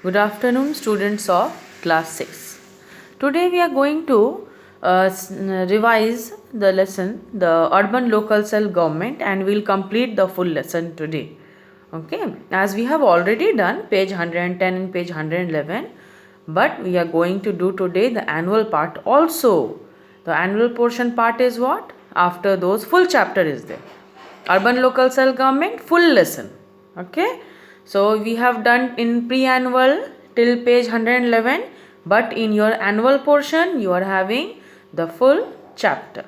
Good afternoon, students of class 6. Today we are going to revise the lesson, the urban local self government, and we'll complete the full lesson today. Okay, as we have already done page 110 and page 111, but we are going to do today the annual part also. The annual portion part is what? After those, full chapter is there. Urban local self government, full lesson. Okay, so we have done in pre-annual till page 111, but in your annual portion you are having the full chapter.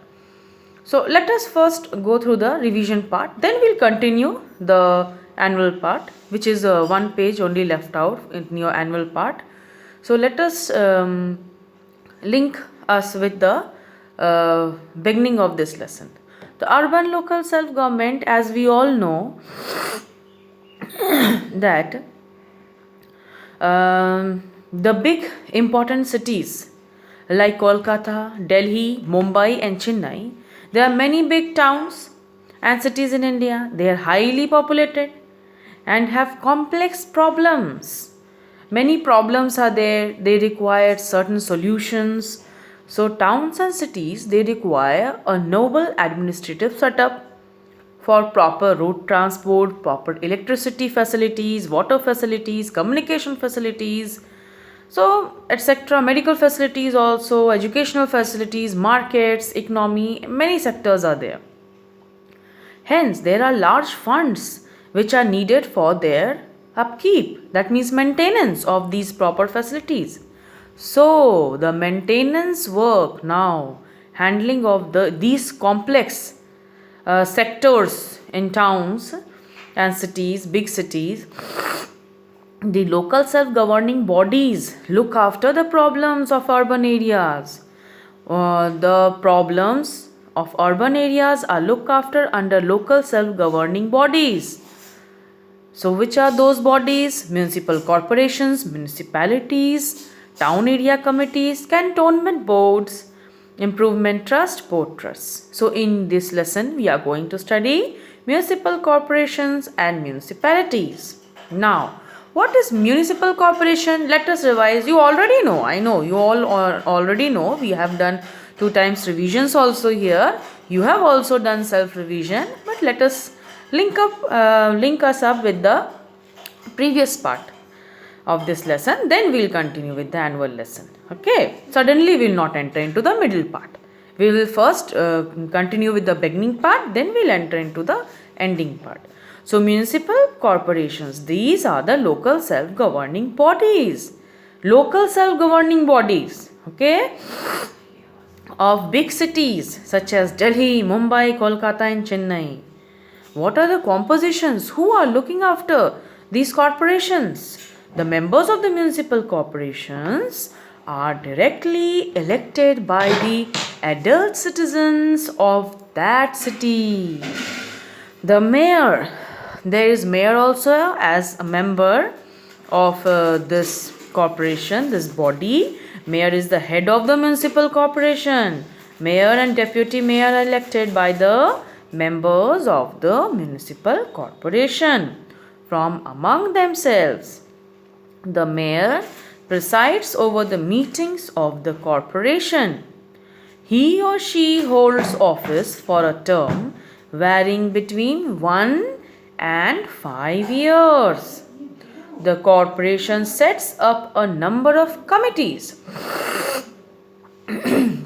So let us first go through the revision part, then we'll continue the annual part, which is one page only left out in your annual part. So let us link us with the beginning of this lesson. The urban local self government, as we all know, that the big important cities like Kolkata, Delhi, Mumbai, and Chennai, there are many big towns and cities in India. They are highly populated and have complex problems. Many problems are there, they require certain solutions. So, towns and cities, they require a noble administrative setup for proper road transport, proper electricity facilities, water facilities, communication facilities, so etc. Medical facilities also, educational facilities, markets, economy, many sectors are there. Hence, there are large funds which are needed for their upkeep, that means maintenance of these proper facilities. So, the maintenance work now, handling of these complex sectors in towns and cities, big cities, the local self governing bodies look after the problems of urban areas. The problems of urban areas are looked after under local self governing bodies. So, which are those bodies? Municipal corporations, municipalities, town area committees, cantonment boards, improvement trust, port trusts. So, in this lesson, we are going to study municipal corporations and municipalities. Now, what is municipal corporation? Let us revise. You already know. I know you all already know. We have done 2 times revisions also here. You have also done self revision. But let us link us up with the previous part of this lesson. Then we will continue with the annual lesson. Okay. Suddenly we will not enter into the middle part. We will first continue with the beginning part. Then we will enter into the ending part. So, municipal corporations, these are the local self-governing bodies. Local self-governing bodies, okay, of big cities such as Delhi, Mumbai, Kolkata and Chennai. What are the compositions? Who are looking after these corporations? The members of the municipal corporations are directly elected by the adult citizens of that city. The mayor, there is mayor also as a member of this corporation, this body. Mayor is the head of the municipal corporation. Mayor and deputy mayor are elected by the members of the municipal corporation from among themselves. The mayor presides over the meetings of the corporation. He or she holds office for a term varying between 1 and 5 years. The corporation sets up a number of committees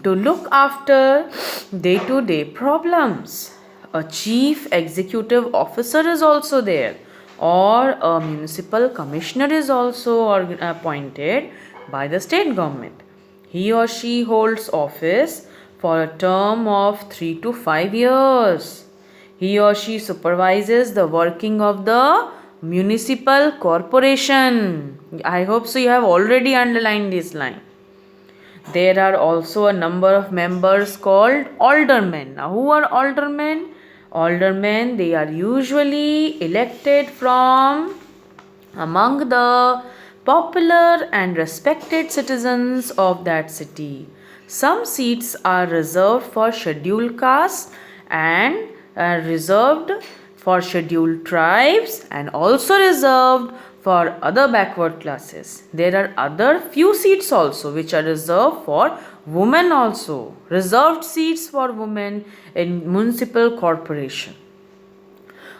to look after day-to-day problems. A chief executive officer is also there, or a municipal commissioner is also appointed by the state government. He or she holds office for a term of 3 to 5 years. He or she supervises the working of the municipal corporation. I hope so you have already underlined this line. There are also a number of members called aldermen. Now, who are aldermen? Aldermen, they are usually elected from among the popular and respected citizens of that city. Some seats are reserved for scheduled castes and reserved for scheduled tribes and also reserved for other backward classes. There are other few seats also which are reserved for women also. Reserved seats for women in municipal corporation.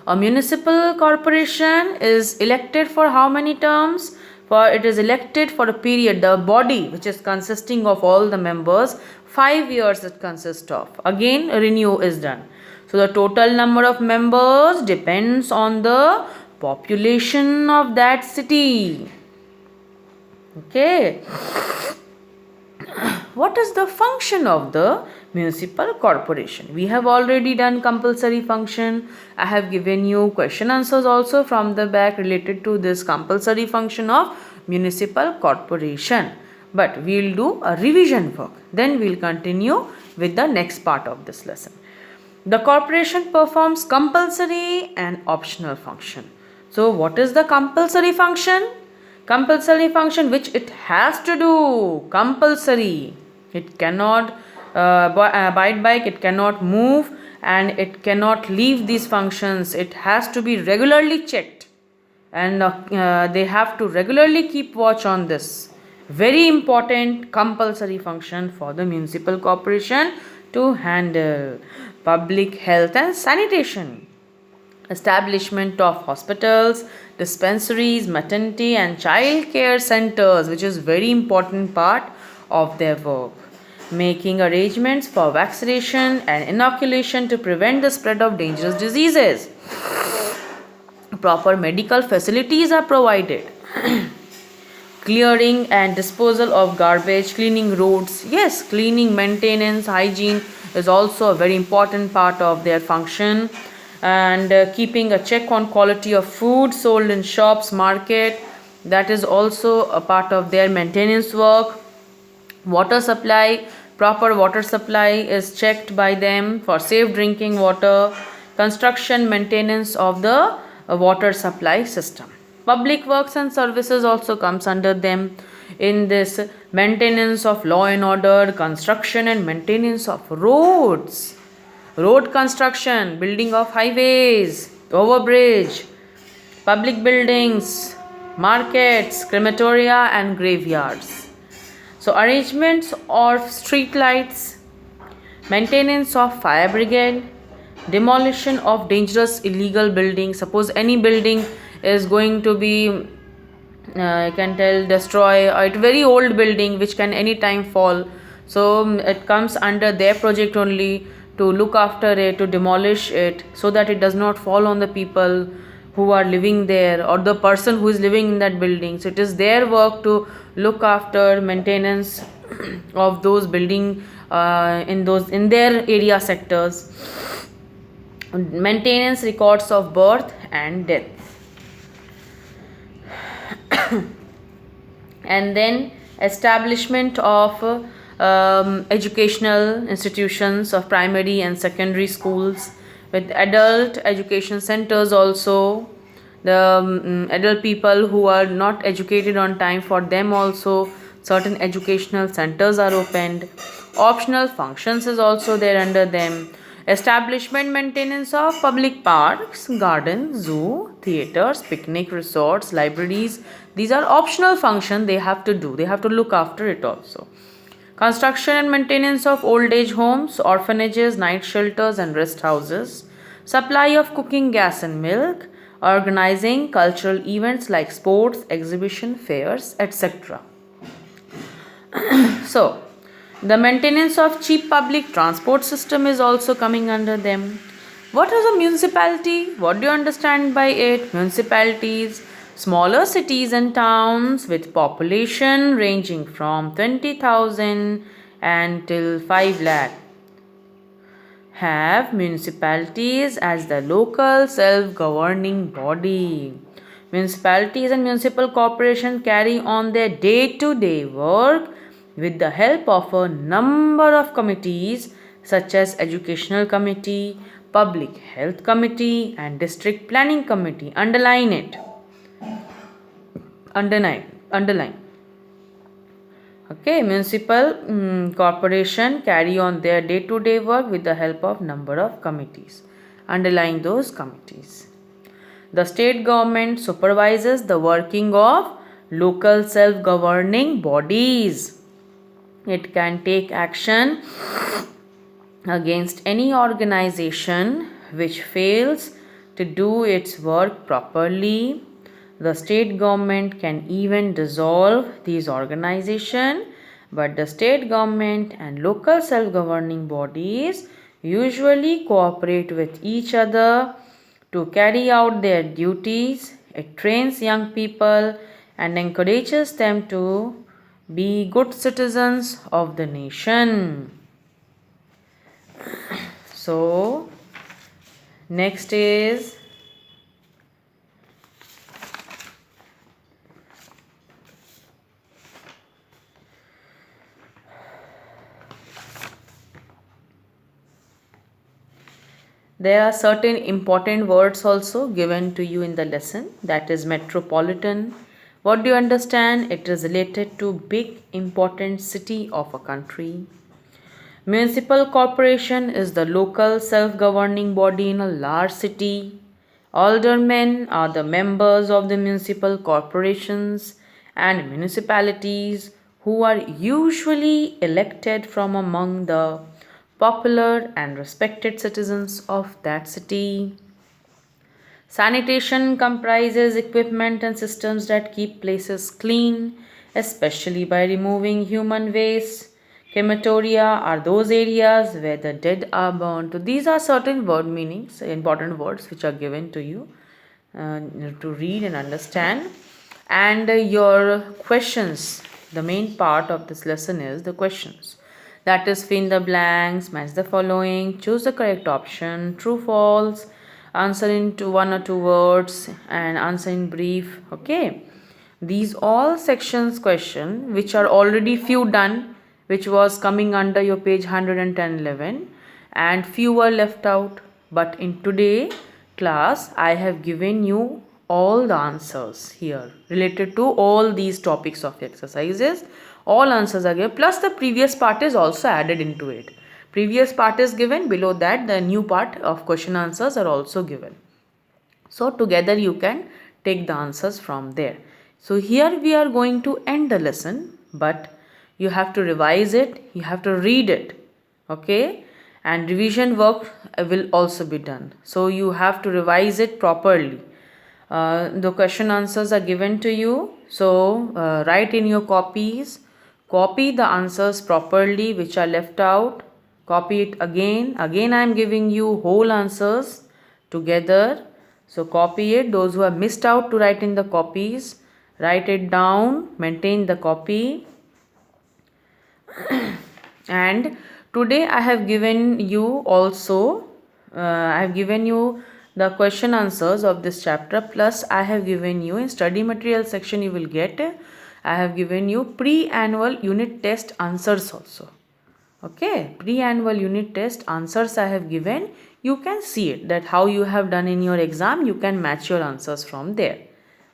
A municipal corporation is elected for how many terms? For it is elected for a period, the body which is consisting of all the members, 5 years it consists of. Again, renew is done. So the total number of members depends on the population of that city. Okay. What is the function of the municipal corporation? We have already done compulsory function. I have given you question answers also from the back related to this compulsory function of municipal corporation. But we will do a revision work. Then we will continue with the next part of this lesson. The corporation performs compulsory and optional function. So what is the compulsory function? Compulsory function which it has to do. Compulsory. It cannot abide by, it cannot move, and it cannot leave these functions. It has to be regularly checked, and they have to regularly keep watch on this. Very important compulsory function for the municipal corporation to handle. Public health and sanitation. Establishment of hospitals, dispensaries, maternity and child care centers, which is very important part of their work. Making arrangements for vaccination and inoculation to prevent the spread of dangerous diseases. Proper medical facilities are provided. Clearing and disposal of garbage, cleaning roads. Yes, cleaning, maintenance, hygiene is also a very important part of their function. And keeping a check on quality of food sold in shops, market, that is also a part of their maintenance work. Water supply, proper water supply is checked by them for safe drinking water. Construction, maintenance of the water supply system. Public works and services also comes under them in this maintenance of law and order, construction and maintenance of roads, road construction, building of highways, overbridge, public buildings, markets, crematoria and graveyards. So arrangements of street lights, maintenance of fire brigade, demolition of dangerous illegal buildings. Suppose any building is going to be I can tell destroy a very old building which can anytime fall, so it comes under their project only to look after it, to demolish it, so that it does not fall on the people who are living there or the person who is living in that building. So it is their work to look after maintenance of those building in their area sectors. Maintenance records of birth and death. And then establishment of educational institutions of primary and secondary schools with adult education centers also. The adult people who are not educated on time, for them also certain educational centers are opened. Optional functions is also there under them. Establishment, maintenance of public parks, gardens, zoo, theaters, picnic resorts, libraries. These are optional functions they have to do. They have to look after it also. Construction and maintenance of old age homes, orphanages, night shelters and rest houses. Supply of cooking gas and milk. Organizing cultural events like sports, exhibition, fairs, etc. So, the maintenance of cheap public transport system is also coming under them. What is a municipality? What do you understand by it? Municipalities, smaller cities and towns with population ranging from 20,000 until 5 lakh have municipalities as the local self-governing body. Municipalities and municipal corporations carry on their day-to-day work with the help of a number of committees such as Educational Committee, Public Health Committee and District Planning Committee. Underline it. Underline. Okay, municipal corporation carry on their day-to-day work with the help of number of committees. Underline those committees. The state government supervises the working of local self-governing bodies. It can take action against any organization which fails to do its work properly. The state government can even dissolve these organizations, but the state government and local self-governing bodies usually cooperate with each other to carry out their duties. It trains young people and encourages them to be good citizens of the nation. So, next is there are certain important words also given to you in the lesson, that is metropolitan. What do you understand? It is related to big important city of a country. Municipal corporation is the local self-governing body in a large city. Aldermen are the members of the municipal corporations and municipalities who are usually elected from among the popular and respected citizens of that city. Sanitation comprises equipment and systems that keep places clean, especially by removing human waste. Crematoria are those areas where the dead are burned. So these are certain word meanings, important words which are given to you to read and understand. And your questions, the main part of this lesson is the questions. That is, fill in the blanks, match the following, choose the correct option, true, false, answer into 1 or 2 words and answer in brief. Okay, these all sections question which are already few done, which was coming under your page 110-11, and few were left out. But in today class I have given you all the answers here related to all these topics of exercises. All answers are given, plus the previous part is also added into it. Previous part is given, below that the new part of question answers are also given. So together you can take the answers from there. So here we are going to end the lesson, but you have to revise it, you have to read it, okay, and revision work will also be done. So you have to revise it properly. The question answers are given to you, so write in your copies, copy the answers properly which are left out, copy it again. Again I am giving you whole answers together, so copy it. Those who have missed out to write in the copies, write it down, maintain the copy. And today I have given you also I have given you the question answers of this chapter, plus I have given you in study material section you will get, I have given you pre-annual unit test answers also. Okay, pre-annual unit test answers I have given. You can see it, that how you have done in your exam, you can match your answers from there.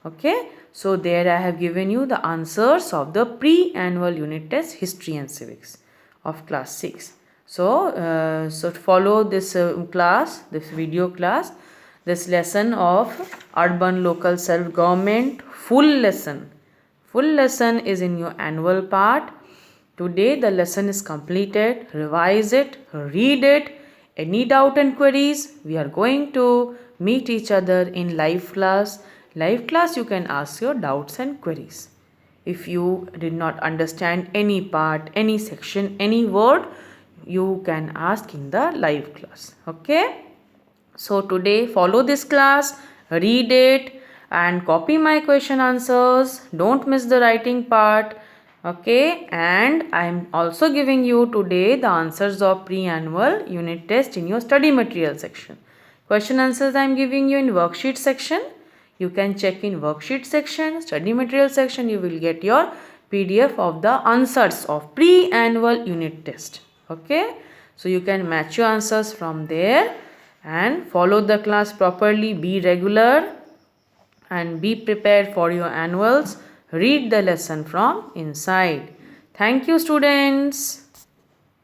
Okay, so there I have given you the answers of the pre-annual unit test history and civics of class 6. So, so follow this class, this video class, this lesson of urban local self-government, full lesson. Full lesson is in your annual part. Today the lesson is completed. Revise it, read it. Any doubt and queries, we are going to meet each other in live class. Live class you can ask your doubts and queries. If you did not understand any part, any section, any word, you can ask in the live class. Okay. So today follow this class, read it and copy my question answers. Don't miss the writing part. Okay, and I am also giving you today the answers of pre-annual unit test in your study material section. Question answers I am giving you in worksheet section. You can check in worksheet section, study material section, you will get your PDF of the answers of pre-annual unit test. Okay, so you can match your answers from there and follow the class properly, be regular and be prepared for your annuals. Read the lesson from inside. Thank you, students.